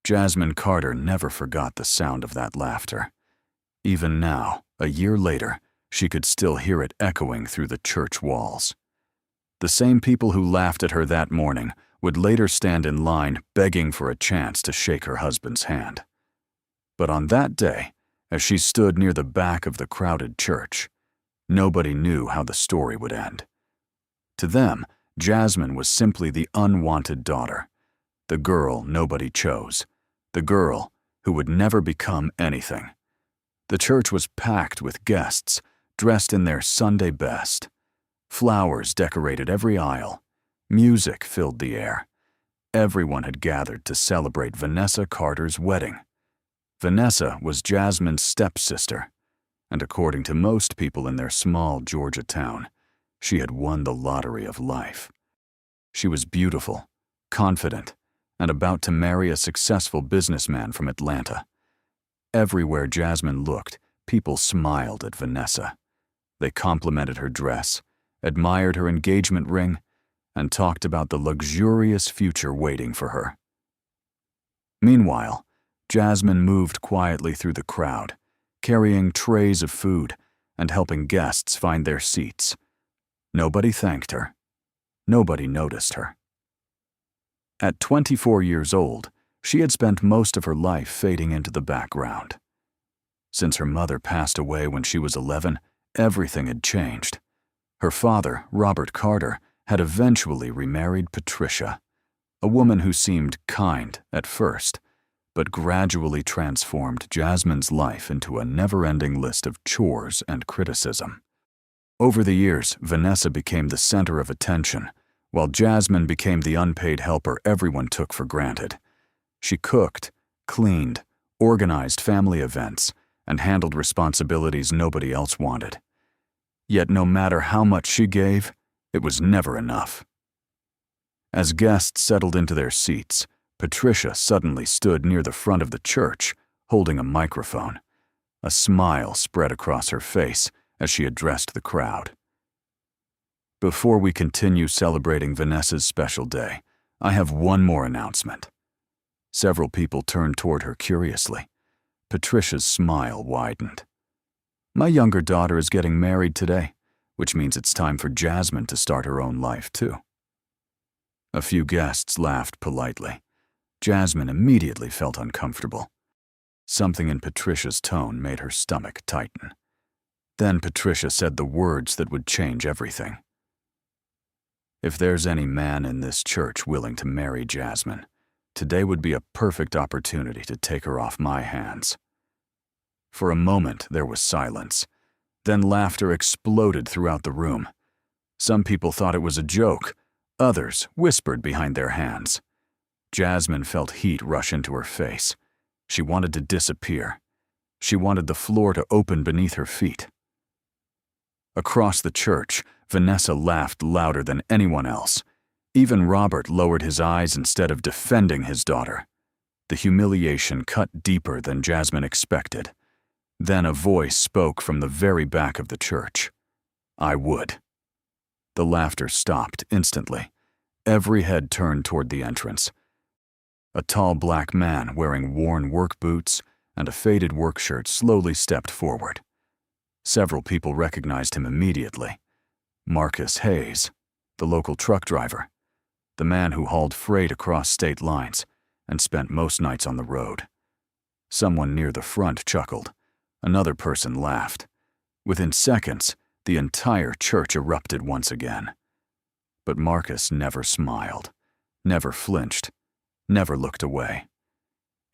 Jasmine Carter never forgot the sound of that laughter. Even now, a year later, she could still hear it echoing through the church walls. The same people who laughed at her that morning would later stand in line begging for a chance to shake her husband's hand. But on that day, as she stood near the back of the crowded church, nobody knew how the story would end. To them, Jasmine was simply the unwanted daughter, the girl nobody chose, the girl who would never become anything. The church was packed with guests dressed in their Sunday best. Flowers decorated every aisle. Music filled the air. Everyone had gathered to celebrate Vanessa Carter's wedding. Vanessa was Jasmine's stepsister, and according to most people in their small Georgia town, she had won the lottery of life. She was beautiful, confident, and about to marry a successful businessman from Atlanta. Everywhere Jasmine looked, people smiled at Vanessa. They complimented her dress, admired her engagement ring, and talked about the luxurious future waiting for her. Meanwhile, Jasmine moved quietly through the crowd, carrying trays of food and helping guests find their seats. Nobody thanked her. Nobody noticed her. At 24 years old, she had spent most of her life fading into the background. Since her mother passed away when she was 11, everything had changed. Her father, Robert Carter, had eventually remarried Patricia, a woman who seemed kind at first, but gradually transformed Jasmine's life into a never-ending list of chores and criticism. Over the years, Vanessa became the center of attention, while Jasmine became the unpaid helper everyone took for granted. She cooked, cleaned, organized family events, and handled responsibilities nobody else wanted. Yet no matter how much she gave, it was never enough. As guests settled into their seats, Patricia suddenly stood near the front of the church, holding a microphone. A smile spread across her face as she addressed the crowd. Before we continue celebrating Vanessa's special day, I have one more announcement. Several people turned toward her curiously. Patricia's smile widened. My younger daughter is getting married today, which means it's time for Jasmine to start her own life too. A few guests laughed politely. Jasmine immediately felt uncomfortable. Something in Patricia's tone made her stomach tighten. Then Patricia said the words that would change everything. If there's any man in this church willing to marry Jasmine, today would be a perfect opportunity to take her off my hands. For a moment, there was silence. Then laughter exploded throughout the room. Some people thought it was a joke. Others whispered behind their hands. Jasmine felt heat rush into her face. She wanted to disappear. She wanted the floor to open beneath her feet. Across the church, Vanessa laughed louder than anyone else. Even Robert lowered his eyes instead of defending his daughter. The humiliation cut deeper than Jasmine expected. Then a voice spoke from the very back of the church. I would. The laughter stopped instantly. Every head turned toward the entrance. A tall black man wearing worn work boots and a faded work shirt slowly stepped forward. Several people recognized him immediately. Marcus Hayes, the local truck driver, the man who hauled freight across state lines and spent most nights on the road. Someone near the front chuckled. Another person laughed. Within seconds, the entire church erupted once again. But Marcus never smiled, never flinched, never looked away.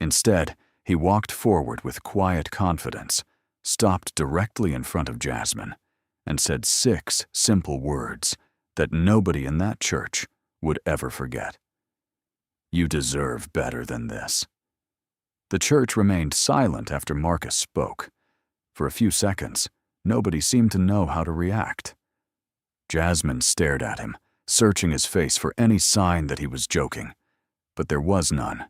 Instead, he walked forward with quiet confidence, stopped directly in front of Jasmine, and said 6 simple words that nobody in that church would ever forget. You deserve better than this. The church remained silent after Marcus spoke. For a few seconds, nobody seemed to know how to react. Jasmine stared at him, searching his face for any sign that he was joking, but there was none.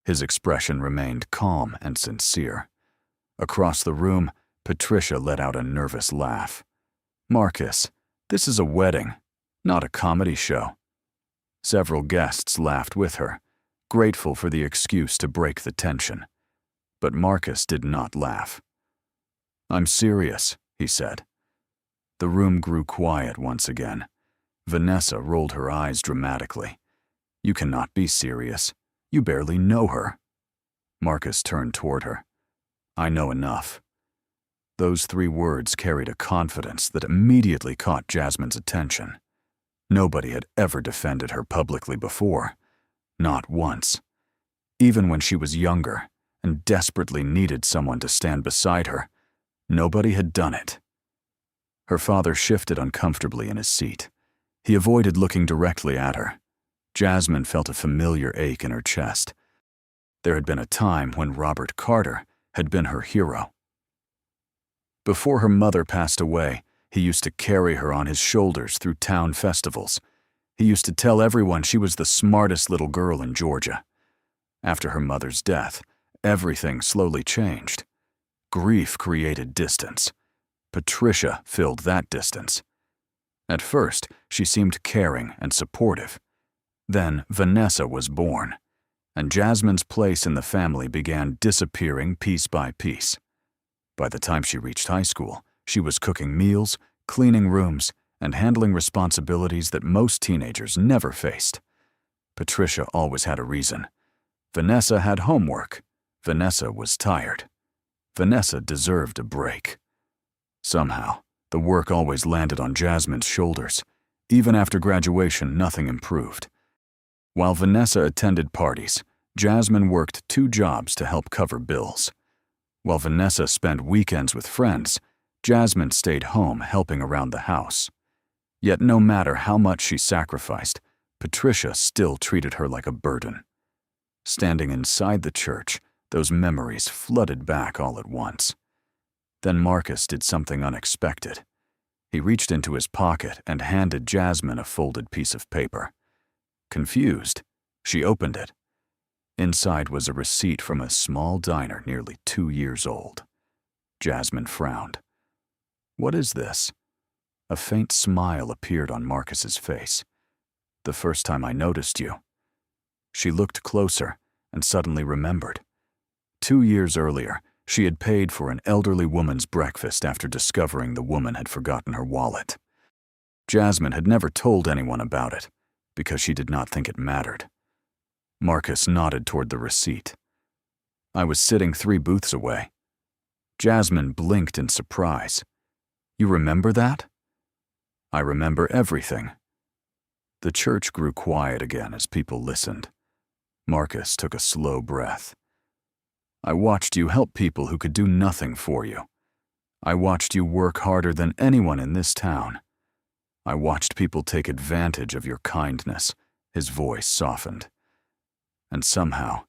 His expression remained calm and sincere. Across the room, Patricia let out a nervous laugh. Marcus, this is a wedding, not a comedy show. Several guests laughed with her. grateful for the excuse to break the tension. But Marcus did not laugh. "I'm serious," he said. The room grew quiet once again. Vanessa rolled her eyes dramatically. "You cannot be serious. You barely know her." Marcus turned toward her. "I know enough." Those 3 words carried a confidence that immediately caught Jasmine's attention. Nobody had ever defended her publicly before. Not once. Even when she was younger and desperately needed someone to stand beside her, nobody had done it. Her father shifted uncomfortably in his seat. He avoided looking directly at her. Jasmine felt a familiar ache in her chest. There had been a time when Robert Carter had been her hero. Before her mother passed away, he used to carry her on his shoulders through town festivals. He used to tell everyone she was the smartest little girl in Georgia. After her mother's death, everything slowly changed. Grief created distance. Patricia filled that distance. At first, she seemed caring and supportive. Then Vanessa was born, and Jasmine's place in the family began disappearing piece by piece. By the time she reached high school, she was cooking meals, cleaning rooms, and handling responsibilities that most teenagers never faced. Patricia always had a reason. Vanessa had homework. Vanessa was tired. Vanessa deserved a break. Somehow, the work always landed on Jasmine's shoulders. Even after graduation, nothing improved. While Vanessa attended parties, Jasmine worked 2 jobs to help cover bills. While Vanessa spent weekends with friends, Jasmine stayed home helping around the house. Yet no matter how much she sacrificed, Patricia still treated her like a burden. Standing inside the church, those memories flooded back all at once. Then Marcus did something unexpected. He reached into his pocket and handed Jasmine a folded piece of paper. Confused, she opened it. Inside was a receipt from a small diner nearly 2 years old. Jasmine frowned. "What is this?" A faint smile appeared on Marcus's face. "The first time I noticed you." She looked closer and suddenly remembered. 2 years earlier, she had paid for an elderly woman's breakfast after discovering the woman had forgotten her wallet. Jasmine had never told anyone about it because she did not think it mattered. Marcus nodded toward the receipt. "I was sitting 3 booths away." Jasmine blinked in surprise. "You remember that?" "I remember everything." The church grew quiet again as people listened. Marcus took a slow breath. "I watched you help people who could do nothing for you. I watched you work harder than anyone in this town. I watched people take advantage of your kindness." His voice softened. "And somehow,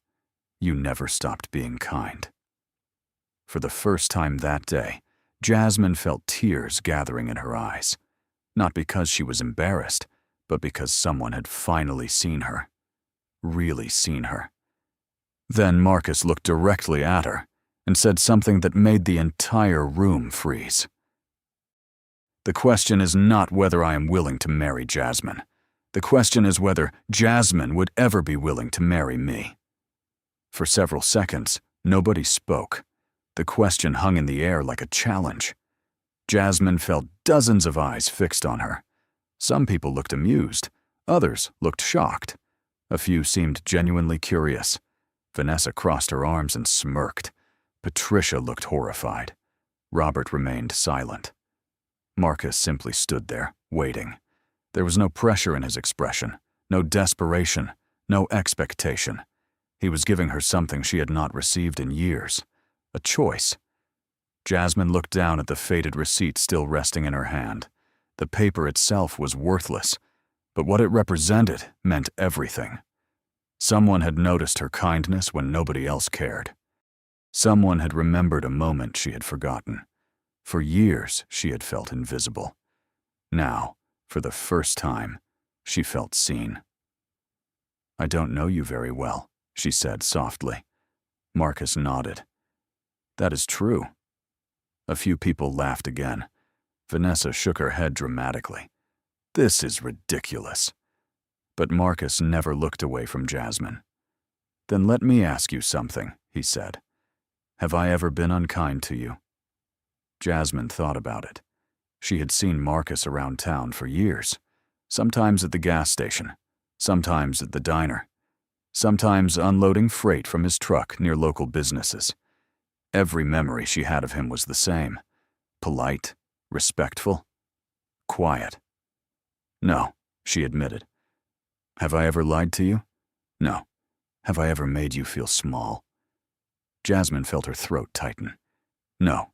you never stopped being kind." For the first time that day, Jasmine felt tears gathering in her eyes. Not because she was embarrassed, but because someone had finally seen her. Really seen her. Then Marcus looked directly at her and said something that made the entire room freeze. "The question is not whether I am willing to marry Jasmine. The question is whether Jasmine would ever be willing to marry me." For several seconds, nobody spoke. The question hung in the air like a challenge. Jasmine felt dozens of eyes fixed on her. Some people looked amused. Others looked shocked. A few seemed genuinely curious. Vanessa crossed her arms and smirked. Patricia looked horrified. Robert remained silent. Marcus simply stood there, waiting. There was no pressure in his expression, no desperation, no expectation. He was giving her something she had not received in years, a choice. Jasmine looked down at the faded receipt still resting in her hand. The paper itself was worthless, but what it represented meant everything. Someone had noticed her kindness when nobody else cared. Someone had remembered a moment she had forgotten. For years, she had felt invisible. Now, for the first time, she felt seen. "I don't know you very well," she said softly. Marcus nodded. "That is true." A few people laughed again. Vanessa shook her head dramatically. "This is ridiculous." But Marcus never looked away from Jasmine. Then let me ask you something, he said. Have I ever been unkind to you? Jasmine thought about it. She had seen Marcus around town for years, sometimes at the gas station, sometimes at the diner, sometimes unloading freight from his truck near local businesses. Every memory she had of him was the same: polite, respectful, quiet. No, she admitted. Have I ever lied to you? No. Have I ever made you feel small? Jasmine felt her throat tighten. No.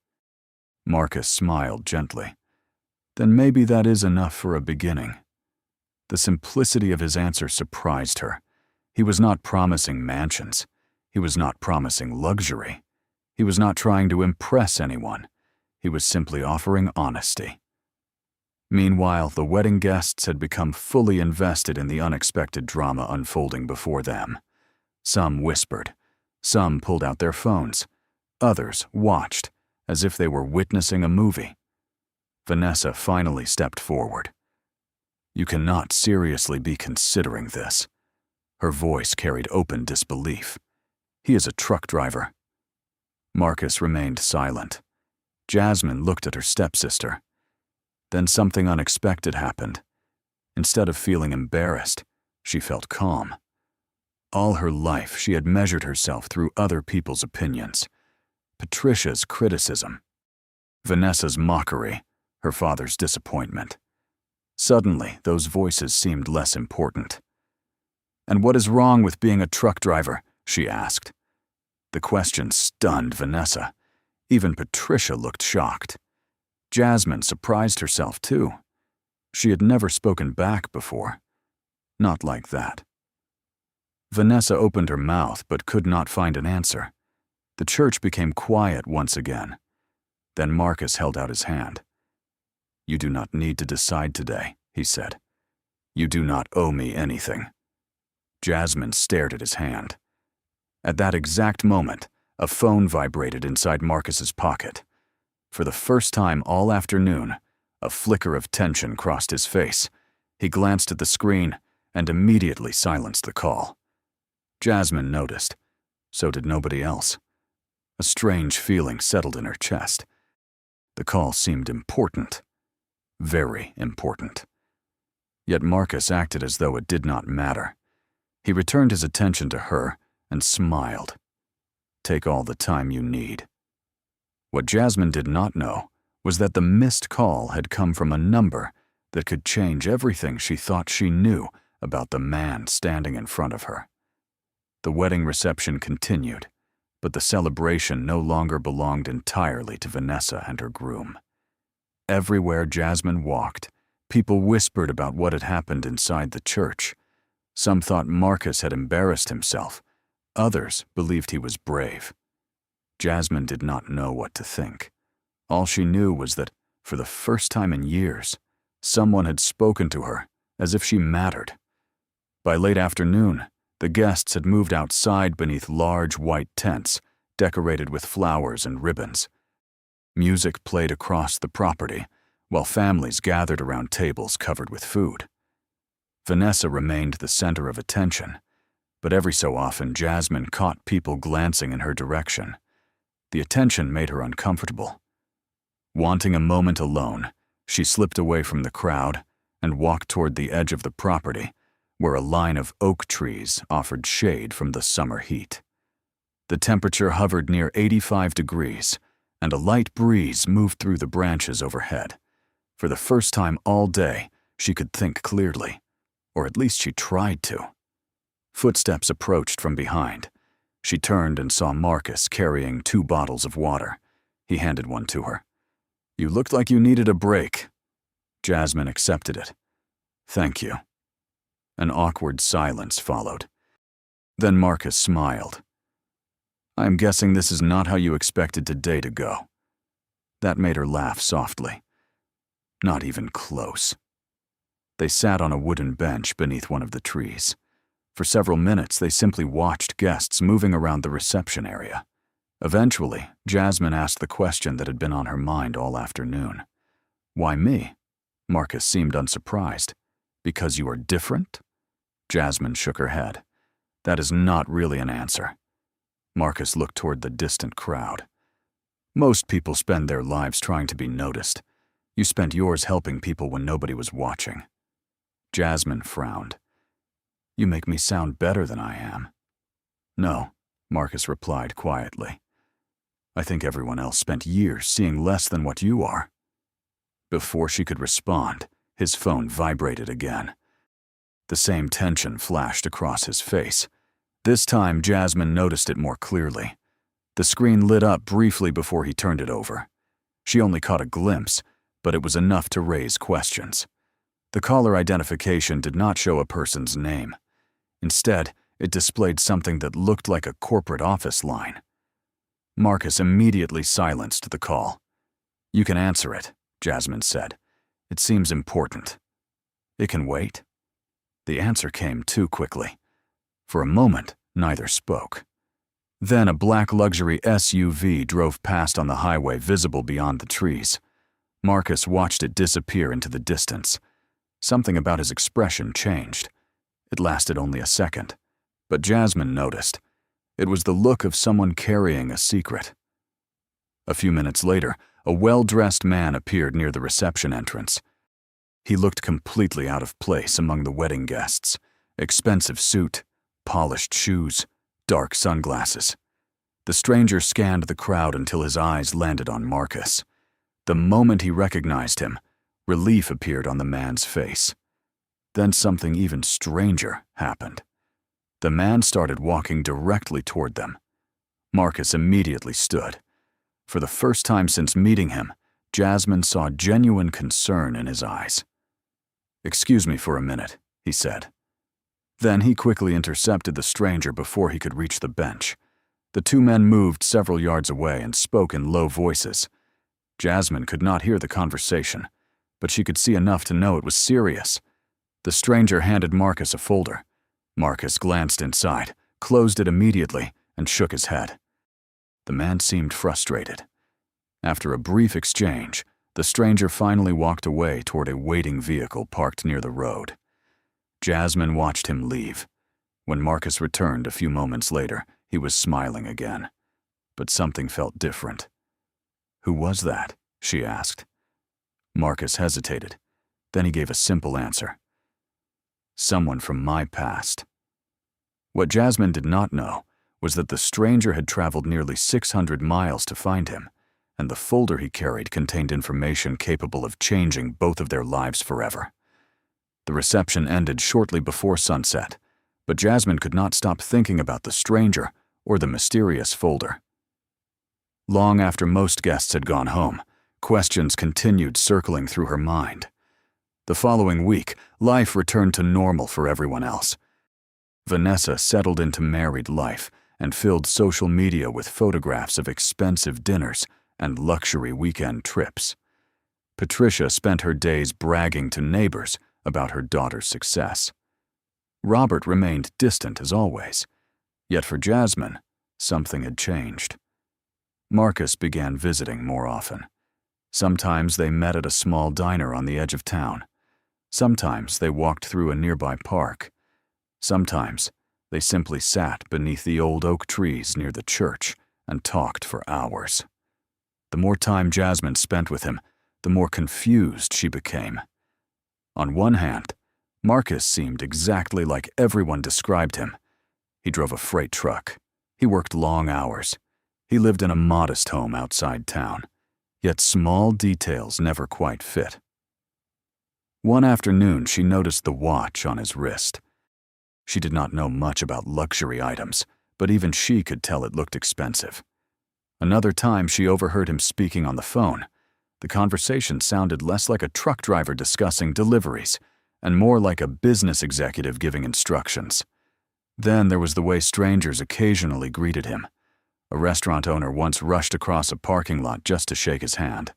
Marcus smiled gently. Then maybe that is enough for a beginning. The simplicity of his answer surprised her. He was not promising mansions. He was not promising luxury. He was not trying to impress anyone. He was simply offering honesty. Meanwhile, the wedding guests had become fully invested in the unexpected drama unfolding before them. Some whispered. Some pulled out their phones. Others watched, as if they were witnessing a movie. Vanessa finally stepped forward. You cannot seriously be considering this. Her voice carried open disbelief. He is a truck driver. Marcus remained silent. Jasmine looked at her stepsister. Then something unexpected happened. Instead of feeling embarrassed, she felt calm. All her life, she had measured herself through other people's opinions. Patricia's criticism, Vanessa's mockery, her father's disappointment. Suddenly, those voices seemed less important. And what is wrong with being a truck driver? She asked. The question stunned Vanessa. Even Patricia looked shocked. Jasmine surprised herself too. She had never spoken back before. Not like that. Vanessa opened her mouth but could not find an answer. The church became quiet once again. Then Marcus held out his hand. You do not need to decide today, he said. You do not owe me anything. Jasmine stared at his hand. At that exact moment, a phone vibrated inside Marcus's pocket. For the first time all afternoon, a flicker of tension crossed his face. He glanced at the screen and immediately silenced the call. Jasmine noticed. So did nobody else. A strange feeling settled in her chest. The call seemed important. Very important. Yet Marcus acted as though it did not matter. He returned his attention to her and smiled. Take all the time you need. What Jasmine did not know was that the missed call had come from a number that could change everything she thought she knew about the man standing in front of her. The wedding reception continued, but the celebration no longer belonged entirely to Vanessa and her groom. Everywhere Jasmine walked, people whispered about what had happened inside the church. Some thought Marcus had embarrassed himself. Others believed he was brave. Jasmine did not know what to think. All she knew was that, for the first time in years, someone had spoken to her as if she mattered. By late afternoon, the guests had moved outside beneath large white tents, decorated with flowers and ribbons. Music played across the property, while families gathered around tables covered with food. Vanessa remained the center of attention, but every so often Jasmine caught people glancing in her direction. The attention made her uncomfortable. Wanting a moment alone, she slipped away from the crowd and walked toward the edge of the property, where a line of oak trees offered shade from the summer heat. The temperature hovered near 85 degrees, and a light breeze moved through the branches overhead. For the first time all day, she could think clearly, or at least she tried to. Footsteps approached from behind. She turned and saw Marcus carrying 2 bottles of water. He handed one to her. You looked like you needed a break. Jasmine accepted it. Thank you. An awkward silence followed. Then Marcus smiled. I am guessing this is not how you expected today to go. That made her laugh softly. Not even close. They sat on a wooden bench beneath one of the trees. For several minutes, they simply watched guests moving around the reception area. Eventually, Jasmine asked the question that had been on her mind all afternoon. Why me? Marcus seemed unsurprised. Because you are different? Jasmine shook her head. That is not really an answer. Marcus looked toward the distant crowd. Most people spend their lives trying to be noticed. You spent yours helping people when nobody was watching. Jasmine frowned. You make me sound better than I am. No, Marcus replied quietly. I think everyone else spent years seeing less than what you are. Before she could respond, his phone vibrated again. The same tension flashed across his face. This time, Jasmine noticed it more clearly. The screen lit up briefly before he turned it over. She only caught a glimpse, but it was enough to raise questions. The caller identification did not show a person's name. Instead, it displayed something that looked like a corporate office line. Marcus immediately silenced the call. You can answer it, Jasmine said. It seems important. It can wait. The answer came too quickly. For a moment, neither spoke. Then a black luxury SUV drove past on the highway visible beyond the trees. Marcus watched it disappear into the distance. Something about his expression changed. It lasted only a second, but Jasmine noticed. It was the look of someone carrying a secret. A few minutes later, a well-dressed man appeared near the reception entrance. He looked completely out of place among the wedding guests. Expensive suit, polished shoes, dark sunglasses. The stranger scanned the crowd until his eyes landed on Marcus. The moment he recognized him, relief appeared on the man's face. Then something even stranger happened. The man started walking directly toward them. Marcus immediately stood. For the first time since meeting him, Jasmine saw genuine concern in his eyes. "Excuse me for a minute," he said. Then he quickly intercepted the stranger before he could reach the bench. The two men moved several yards away and spoke in low voices. Jasmine could not hear the conversation, but she could see enough to know it was serious. The stranger handed Marcus a folder. Marcus glanced inside, closed it immediately, and shook his head. The man seemed frustrated. After a brief exchange, the stranger finally walked away toward a waiting vehicle parked near the road. Jasmine watched him leave. When Marcus returned a few moments later, he was smiling again. But something felt different. "Who was that?" she asked. Marcus hesitated. Then he gave a simple answer. "Someone from my past." What Jasmine did not know was that the stranger had traveled nearly 600 miles to find him, and the folder he carried contained information capable of changing both of their lives forever. The reception ended shortly before sunset, but Jasmine could not stop thinking about the stranger or the mysterious folder. Long after most guests had gone home, questions continued circling through her mind. The following week, life returned to normal for everyone else. Vanessa settled into married life and filled social media with photographs of expensive dinners and luxury weekend trips. Patricia spent her days bragging to neighbors about her daughter's success. Robert remained distant as always, yet for Jasmine, something had changed. Marcus began visiting more often. Sometimes they met at a small diner on the edge of town. Sometimes they walked through a nearby park. Sometimes they simply sat beneath the old oak trees near the church and talked for hours. The more time Jasmine spent with him, the more confused she became. On one hand, Marcus seemed exactly like everyone described him. He drove a freight truck. He worked long hours. He lived in a modest home outside town. Yet small details never quite fit. One afternoon, she noticed the watch on his wrist. She did not know much about luxury items, but even she could tell it looked expensive. Another time, she overheard him speaking on the phone. The conversation sounded less like a truck driver discussing deliveries and more like a business executive giving instructions. Then there was the way strangers occasionally greeted him. A restaurant owner once rushed across a parking lot just to shake his hand.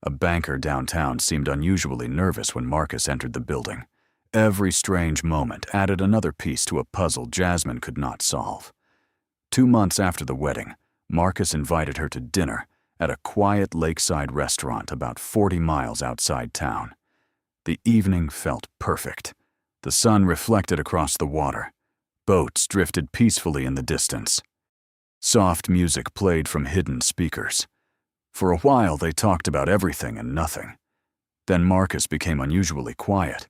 A banker downtown seemed unusually nervous when Marcus entered the building. Every strange moment added another piece to a puzzle Jasmine could not solve. 2 months after the wedding, Marcus invited her to dinner at a quiet lakeside restaurant about 40 miles outside town. The evening felt perfect. The sun reflected across the water. Boats drifted peacefully in the distance. Soft music played from hidden speakers. For a while, they talked about everything and nothing. Then Marcus became unusually quiet.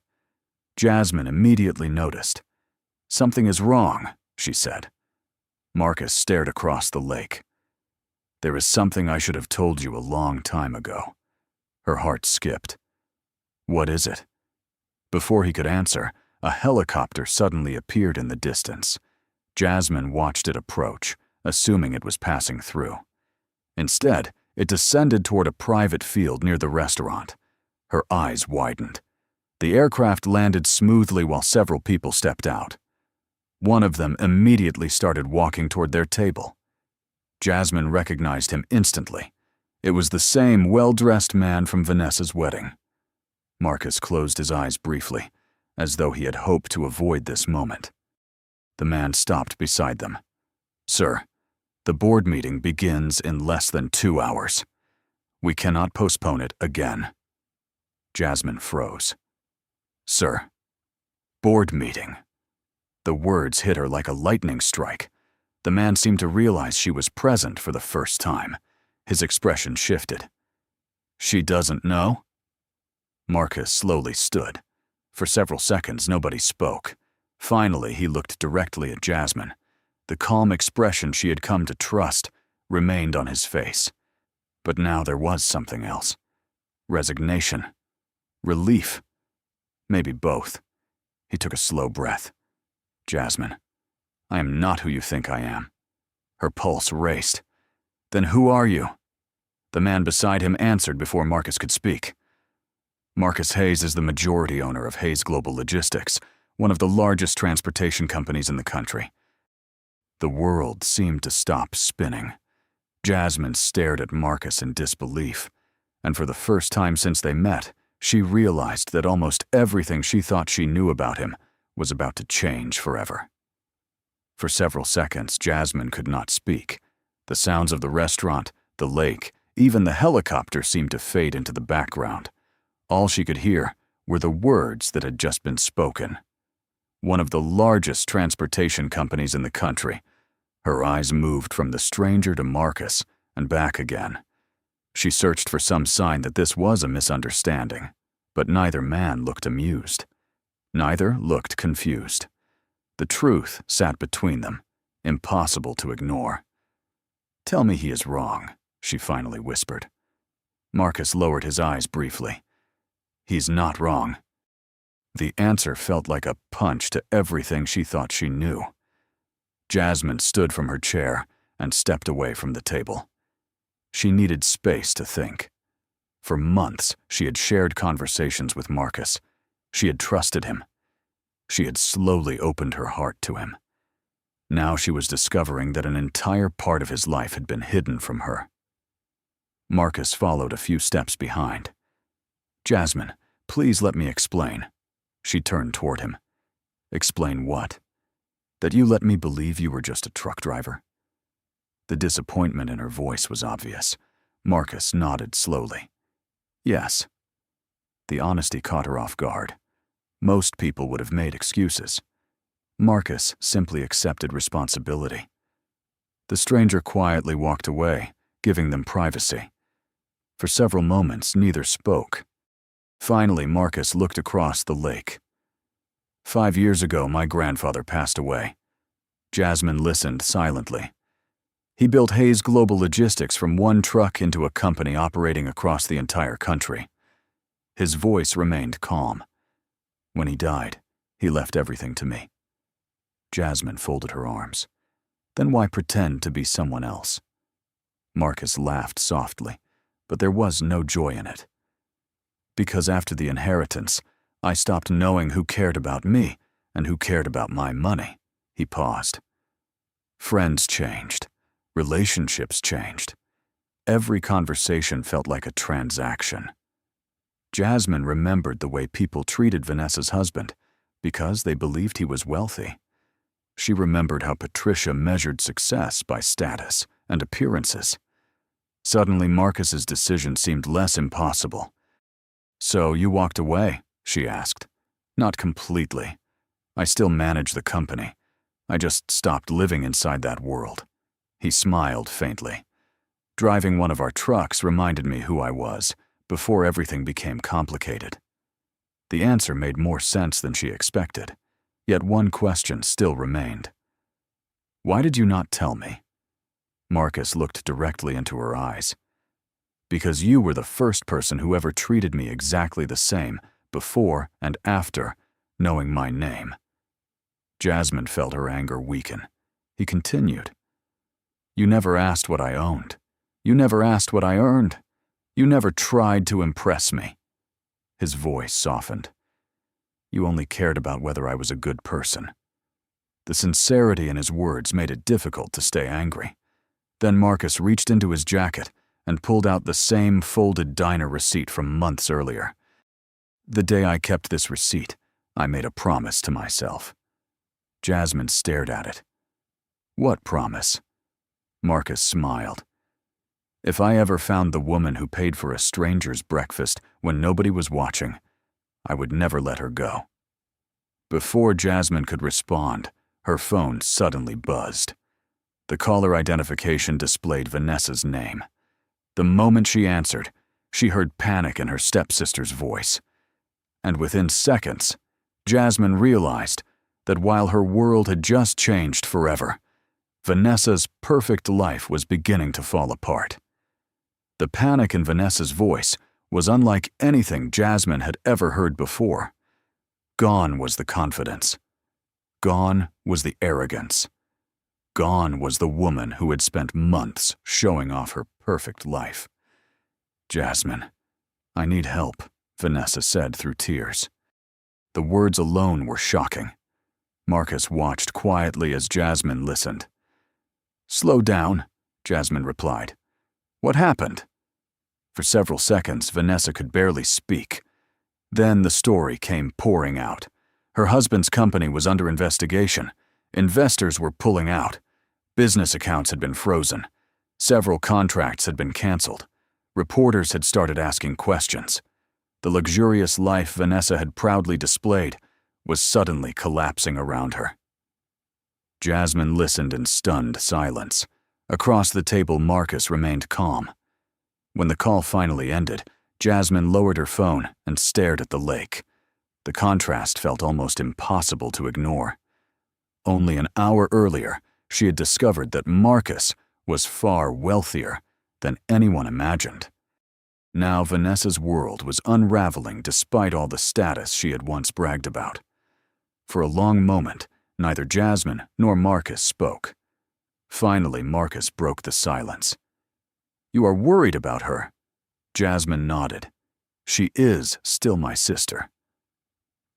Jasmine immediately noticed. "Something is wrong," she said. Marcus stared across the lake. "There is something I should have told you a long time ago." Her heart skipped. "What is it?" Before he could answer, a helicopter suddenly appeared in the distance. Jasmine watched it approach, assuming it was passing through. Instead, it descended toward a private field near the restaurant. Her eyes widened. The aircraft landed smoothly while several people stepped out. One of them immediately started walking toward their table. Jasmine recognized him instantly. It was the same well-dressed man from Vanessa's wedding. Marcus closed his eyes briefly, as though he had hoped to avoid this moment. The man stopped beside them. "Sir, the board meeting begins in less than 2 hours. We cannot postpone it again." Jasmine froze. "Sir, board meeting." The words hit her like a lightning strike. The man seemed to realize she was present for the first time. His expression shifted. "She doesn't know?" Marcus slowly stood. For several seconds, nobody spoke. Finally, he looked directly at Jasmine. The calm expression she had come to trust remained on his face. But now there was something else. Resignation. Relief. Maybe both. He took a slow breath. "Jasmine, I am not who you think I am." Her pulse raced. "Then who are you?" The man beside him answered before Marcus could speak. "Marcus Hayes is the majority owner of Hayes Global Logistics, one of the largest transportation companies in the country." The world seemed to stop spinning. Jasmine stared at Marcus in disbelief, and for the first time since they met, she realized that almost everything she thought she knew about him was about to change forever. For several seconds, Jasmine could not speak. The sounds of the restaurant, the lake, even the helicopter seemed to fade into the background. All she could hear were the words that had just been spoken. One of the largest transportation companies in the country. Her eyes moved from the stranger to Marcus and back again. She searched for some sign that this was a misunderstanding, but neither man looked amused. Neither looked confused. The truth sat between them, impossible to ignore. "Tell me he is wrong," she finally whispered. Marcus lowered his eyes briefly. "He's not wrong." The answer felt like a punch to everything she thought she knew. Jasmine stood from her chair and stepped away from the table. She needed space to think. For months, she had shared conversations with Marcus. She had trusted him. She had slowly opened her heart to him. Now she was discovering that an entire part of his life had been hidden from her. Marcus followed a few steps behind. "Jasmine, please let me explain." She turned toward him. "Explain what? That you let me believe you were just a truck driver?" The disappointment in her voice was obvious. Marcus nodded slowly. "Yes." The honesty caught her off guard. Most people would have made excuses. Marcus simply accepted responsibility. The stranger quietly walked away, giving them privacy. For several moments, neither spoke. Finally, Marcus looked across the lake. 5 years ago, my grandfather passed away." Jasmine listened silently. "He built Hayes Global Logistics from one truck into a company operating across the entire country." His voice remained calm. "When he died, he left everything to me." Jasmine folded her arms. "Then why pretend to be someone else?" Marcus laughed softly, but there was no joy in it. "Because after the inheritance, I stopped knowing who cared about me and who cared about my money." He paused. "Friends changed. Relationships changed. Every conversation felt like a transaction." Jasmine remembered the way people treated Vanessa's husband because they believed he was wealthy. She remembered how Patricia measured success by status and appearances. Suddenly, Marcus's decision seemed less impossible. "So you walked away?" she asked. "Not completely. I still manage the company. I just stopped living inside that world." He smiled faintly. "Driving one of our trucks reminded me who I was, before everything became complicated." The answer made more sense than she expected, yet one question still remained. "Why did you not tell me?" Marcus looked directly into her eyes. "Because you were the first person who ever treated me exactly the same, before and after knowing my name." Jasmine felt her anger weaken. He continued, "You never asked what I owned. You never asked what I earned. You never tried to impress me." His voice softened. "You only cared about whether I was a good person." The sincerity in his words made it difficult to stay angry. Then Marcus reached into his jacket and pulled out the same folded diner receipt from months earlier. "The day I kept this receipt, I made a promise to myself." Jasmine stared at it. "What promise?" Marcus smiled. "If I ever found the woman who paid for a stranger's breakfast when nobody was watching, I would never let her go." Before Jasmine could respond, her phone suddenly buzzed. The caller identification displayed Vanessa's name. The moment she answered, she heard panic in her stepsister's voice. And within seconds, Jasmine realized that while her world had just changed forever, Vanessa's perfect life was beginning to fall apart. The panic in Vanessa's voice was unlike anything Jasmine had ever heard before. Gone was the confidence. Gone was the arrogance. Gone was the woman who had spent months showing off her perfect life. "Jasmine, I need help," Vanessa said through tears. The words alone were shocking. Marcus watched quietly as Jasmine listened. "Slow down," Jasmine replied. "What happened?" For several seconds, Vanessa could barely speak. Then the story came pouring out. Her husband's company was under investigation. Investors were pulling out. Business accounts had been frozen. Several contracts had been canceled. Reporters had started asking questions. The luxurious life Vanessa had proudly displayed was suddenly collapsing around her. Jasmine listened in stunned silence. Across the table, Marcus remained calm. When the call finally ended, Jasmine lowered her phone and stared at the lake. The contrast felt almost impossible to ignore. Only an hour earlier, she had discovered that Marcus was far wealthier than anyone imagined. Now Vanessa's world was unraveling despite all the status she had once bragged about. For a long moment, neither Jasmine nor Marcus spoke. Finally, Marcus broke the silence. "You are worried about her?" Jasmine nodded. "She is still my sister."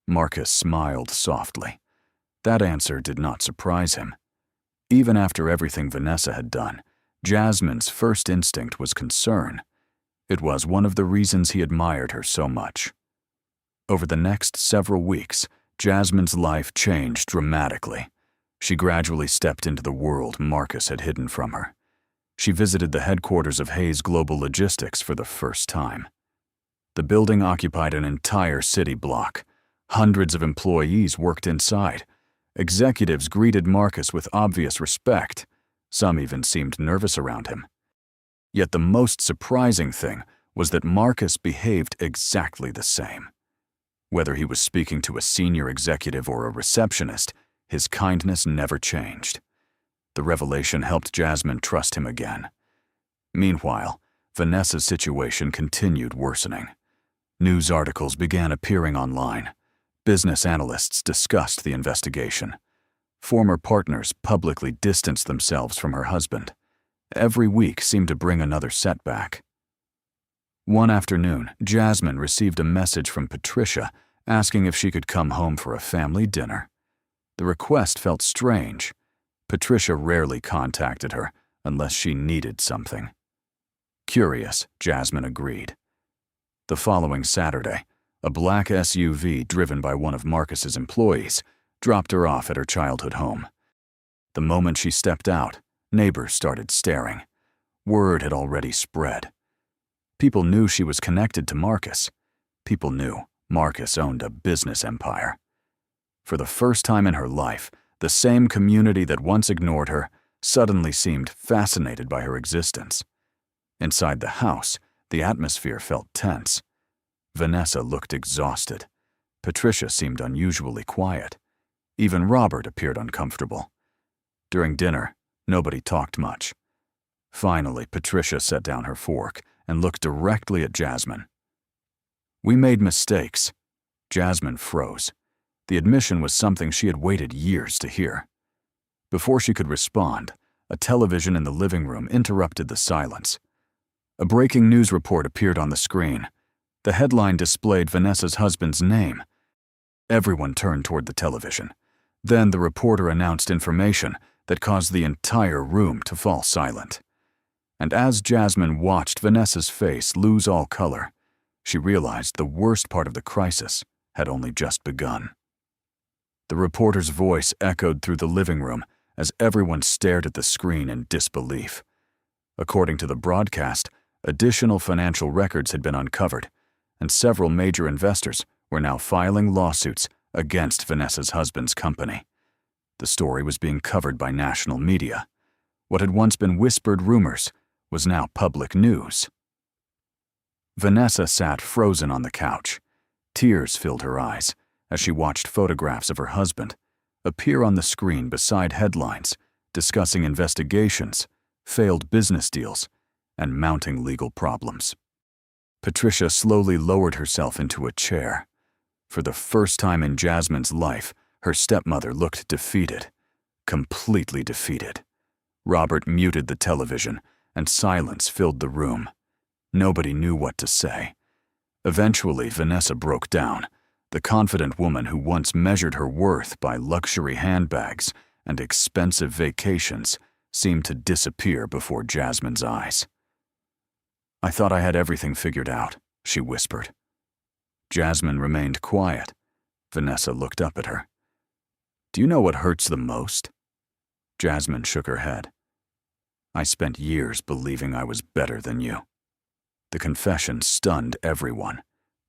Marcus smiled softly. That answer did not surprise him. Even after everything Vanessa had done, Jasmine's first instinct was concern. It was one of the reasons he admired her so much. Over the next several weeks, Jasmine's life changed dramatically. She gradually stepped into the world Marcus had hidden from her. She visited the headquarters of Hayes Global Logistics for the first time. The building occupied an entire city block. Hundreds of employees worked inside. Executives greeted Marcus with obvious respect. Some even seemed nervous around him. Yet the most surprising thing was that Marcus behaved exactly the same. Whether he was speaking to a senior executive or a receptionist, his kindness never changed. The revelation helped Jasmine trust him again. Meanwhile, Vanessa's situation continued worsening. News articles began appearing online. Business analysts discussed the investigation. Former partners publicly distanced themselves from her husband. Every week seemed to bring another setback. One afternoon, Jasmine received a message from Patricia asking if she could come home for a family dinner. The request felt strange. Patricia rarely contacted her unless she needed something. Curious, Jasmine agreed. The following Saturday, a black SUV driven by one of Marcus's employees dropped her off at her childhood home. The moment she stepped out, neighbors started staring. Word had already spread. People knew she was connected to Marcus. People knew Marcus owned a business empire. For the first time in her life, The same community that once ignored her suddenly seemed fascinated by her existence. Inside the house, the atmosphere felt tense. Vanessa looked exhausted. Patricia seemed unusually quiet. Even Robert appeared uncomfortable. During dinner, nobody talked much. Finally, Patricia set down her fork and looked directly at Jasmine. "We made mistakes." Jasmine froze. The admission was something she had waited years to hear. Before she could respond, a television in the living room interrupted the silence. A breaking news report appeared on the screen. The headline displayed Vanessa's husband's name. Everyone turned toward the television. Then the reporter announced information that caused the entire room to fall silent. And as Jasmine watched Vanessa's face lose all color, she realized the worst part of the crisis had only just begun. The reporter's voice echoed through the living room as everyone stared at the screen in disbelief. According to the broadcast, additional financial records had been uncovered, and several major investors were now filing lawsuits against Vanessa's husband's company. The story was being covered by national media. What had once been whispered rumors was now public news. Vanessa sat frozen on the couch. Tears filled her eyes as she watched photographs of her husband appear on the screen beside headlines discussing investigations, failed business deals, and mounting legal problems. Patricia slowly lowered herself into a chair. For the first time in Jasmine's life, her stepmother looked defeated, completely defeated. Robert muted the television, and silence filled the room. Nobody knew what to say. Eventually, Vanessa broke down. The confident woman who once measured her worth by luxury handbags and expensive vacations seemed to disappear before Jasmine's eyes. "I thought I had everything figured out," she whispered. Jasmine remained quiet. Vanessa looked up at her. "Do you know what hurts the most?" Jasmine shook her head. "I spent years believing I was better than you." The confession stunned everyone.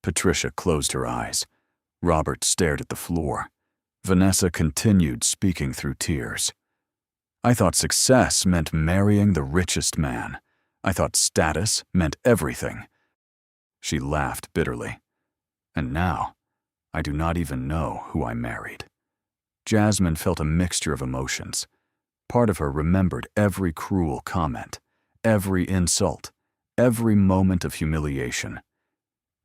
Patricia closed her eyes. Robert stared at the floor. Vanessa continued speaking through tears. "I thought success meant marrying the richest man. I thought status meant everything." She laughed bitterly. "And now, I do not even know who I married." Jasmine felt a mixture of emotions. Part of her remembered every cruel comment, every insult, every moment of humiliation.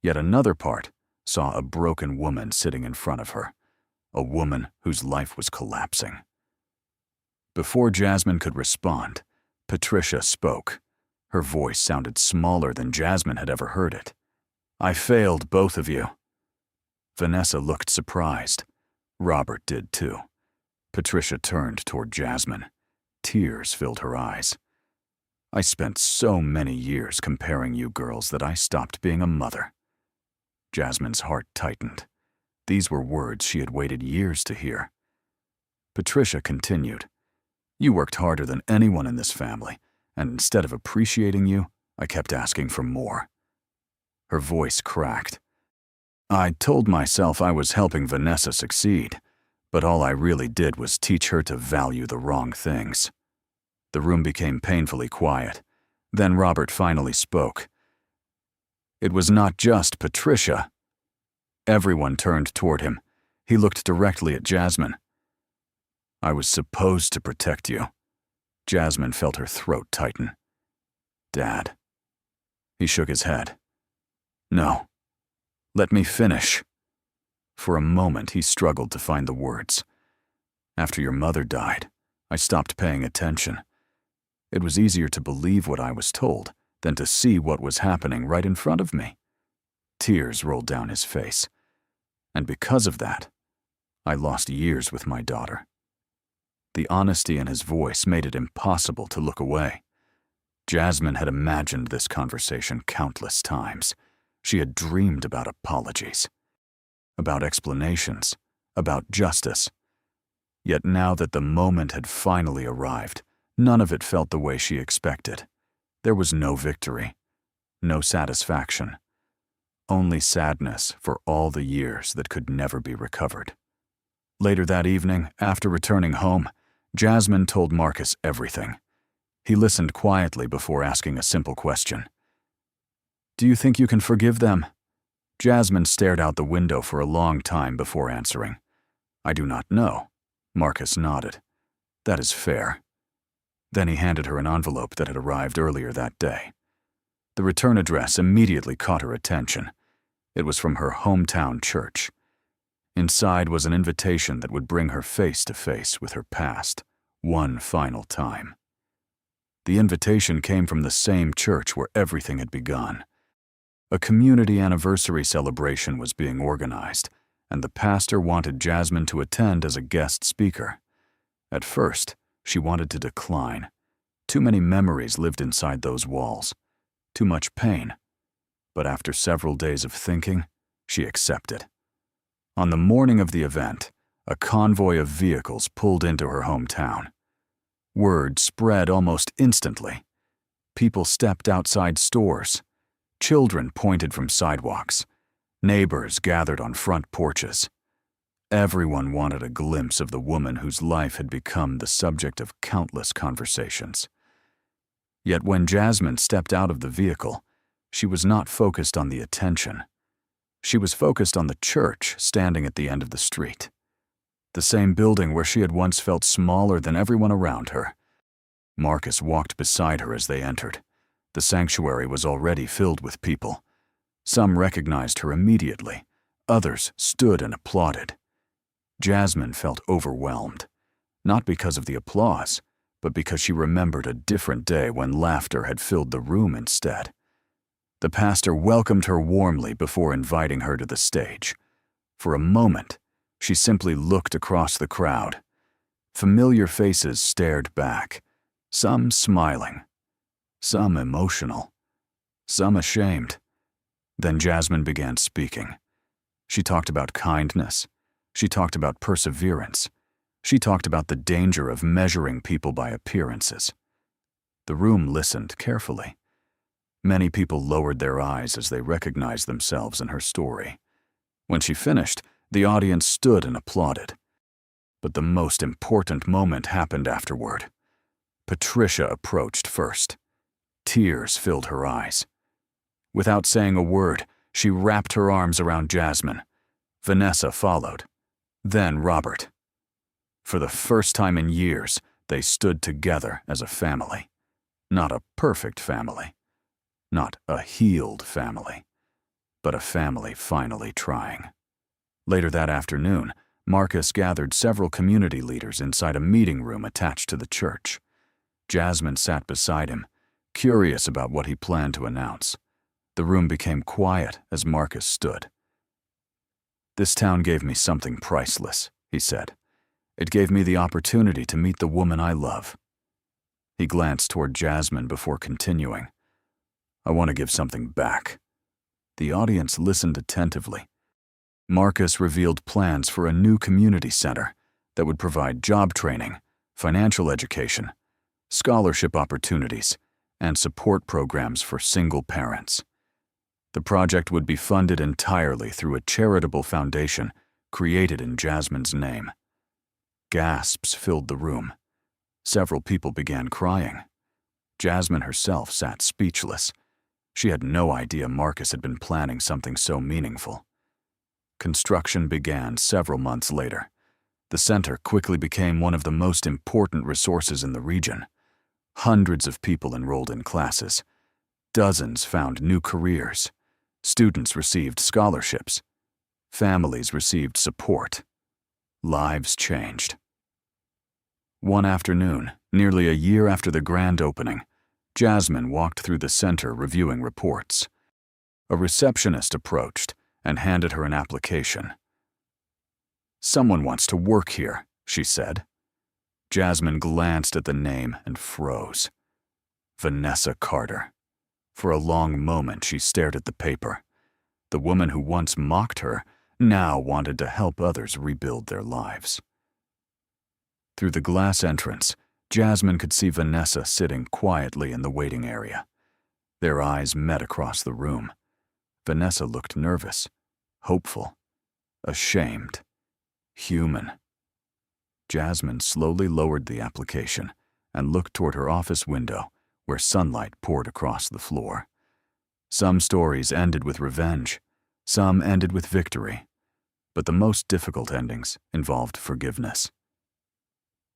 Yet another part saw a broken woman sitting in front of her, a woman whose life was collapsing. Before Jasmine could respond, Patricia spoke. Her voice sounded smaller than Jasmine had ever heard it. "I failed both of you." Vanessa looked surprised. Robert did too. Patricia turned toward Jasmine. Tears filled her eyes. "I spent so many years comparing you girls that I stopped being a mother." Jasmine's heart tightened. These were words she had waited years to hear. Patricia continued, "You worked harder than anyone in this family, and instead of appreciating you, I kept asking for more." Her voice cracked. "I told myself I was helping Vanessa succeed, but all I really did was teach her to value the wrong things." The room became painfully quiet. Then Robert finally spoke. "It was not just Patricia." Everyone turned toward him. He looked directly at Jasmine. "I was supposed to protect you." Jasmine felt her throat tighten. "Dad." He shook his head. "No. Let me finish." For a moment, he struggled to find the words. "After your mother died, I stopped paying attention. It was easier to believe what I was told than to see what was happening right in front of me." Tears rolled down his face. "And because of that, I lost years with my daughter." The honesty in his voice made it impossible to look away. Jasmine had imagined this conversation countless times. She had dreamed about apologies, about explanations, about justice. Yet now that the moment had finally arrived, none of it felt the way she expected. There was no victory, no satisfaction, only sadness for all the years that could never be recovered. Later that evening, after returning home, Jasmine told Marcus everything. He listened quietly before asking a simple question. "Do you think you can forgive them?" Jasmine stared out the window for a long time before answering. "I do not know." Marcus nodded. "That is fair." Then he handed her an envelope that had arrived earlier that day. The return address immediately caught her attention. It was from her hometown church. Inside was an invitation that would bring her face to face with her past, one final time. The invitation came from the same church where everything had begun. A community anniversary celebration was being organized, and the pastor wanted Jasmine to attend as a guest speaker. At first, she wanted to decline. Too many memories lived inside those walls. Too much pain. But after several days of thinking, she accepted. On the morning of the event, a convoy of vehicles pulled into her hometown. Word spread almost instantly. People stepped outside stores. Children pointed from sidewalks. Neighbors gathered on front porches. Everyone wanted a glimpse of the woman whose life had become the subject of countless conversations. Yet when Jasmine stepped out of the vehicle, she was not focused on the attention. She was focused on the church standing at the end of the street. The same building where she had once felt smaller than everyone around her. Marcus walked beside her as they entered. The sanctuary was already filled with people. Some recognized her immediately. Others stood and applauded. Jasmine felt overwhelmed, not because of the applause, but because she remembered a different day when laughter had filled the room instead. The pastor welcomed her warmly before inviting her to the stage. For a moment, she simply looked across the crowd. Familiar faces stared back, some smiling, some emotional, some ashamed. Then Jasmine began speaking. She talked about kindness. She talked about perseverance. She talked about the danger of measuring people by appearances. The room listened carefully. Many people lowered their eyes as they recognized themselves in her story. When she finished, the audience stood and applauded. But the most important moment happened afterward. Patricia approached first. Tears filled her eyes. Without saying a word, she wrapped her arms around Jasmine. Vanessa followed. Then Robert. For the first time in years, they stood together as a family. Not a perfect family. Not a healed family. But a family finally trying. Later that afternoon, Marcus gathered several community leaders inside a meeting room attached to the church. Jasmine sat beside him, curious about what he planned to announce. The room became quiet as Marcus stood. "This town gave me something priceless," he said. "It gave me the opportunity to meet the woman I love." He glanced toward Jasmine before continuing. "I want to give something back." The audience listened attentively. Marcus revealed plans for a new community center that would provide job training, financial education, scholarship opportunities, and support programs for single parents. The project would be funded entirely through a charitable foundation created in Jasmine's name. Gasps filled the room. Several people began crying. Jasmine herself sat speechless. She had no idea Marcus had been planning something so meaningful. Construction began several months later. The center quickly became one of the most important resources in the region. Hundreds of people enrolled in classes. Dozens found new careers. Students received scholarships. Families received support. Lives changed. One afternoon, nearly a year after the grand opening, Jasmine walked through the center reviewing reports. A receptionist approached and handed her an application. "Someone wants to work here," she said. Jasmine glanced at the name and froze. Vanessa Carter. For a long moment she stared at the paper. The woman who once mocked her now wanted to help others rebuild their lives. Through the glass entrance, Jasmine could see Vanessa sitting quietly in the waiting area. Their eyes met across the room. Vanessa looked nervous, hopeful, ashamed, human. Jasmine slowly lowered the application and looked toward her office window, where sunlight poured across the floor. Some stories ended with revenge, some ended with victory, but the most difficult endings involved forgiveness.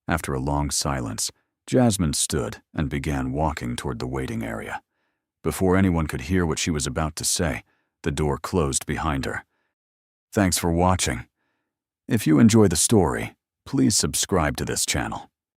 After a long silence, Jasmine stood and began walking toward the waiting area. Before anyone could hear what she was about to say, the door closed behind her. Thanks for watching. If you enjoy the story, please subscribe to this channel.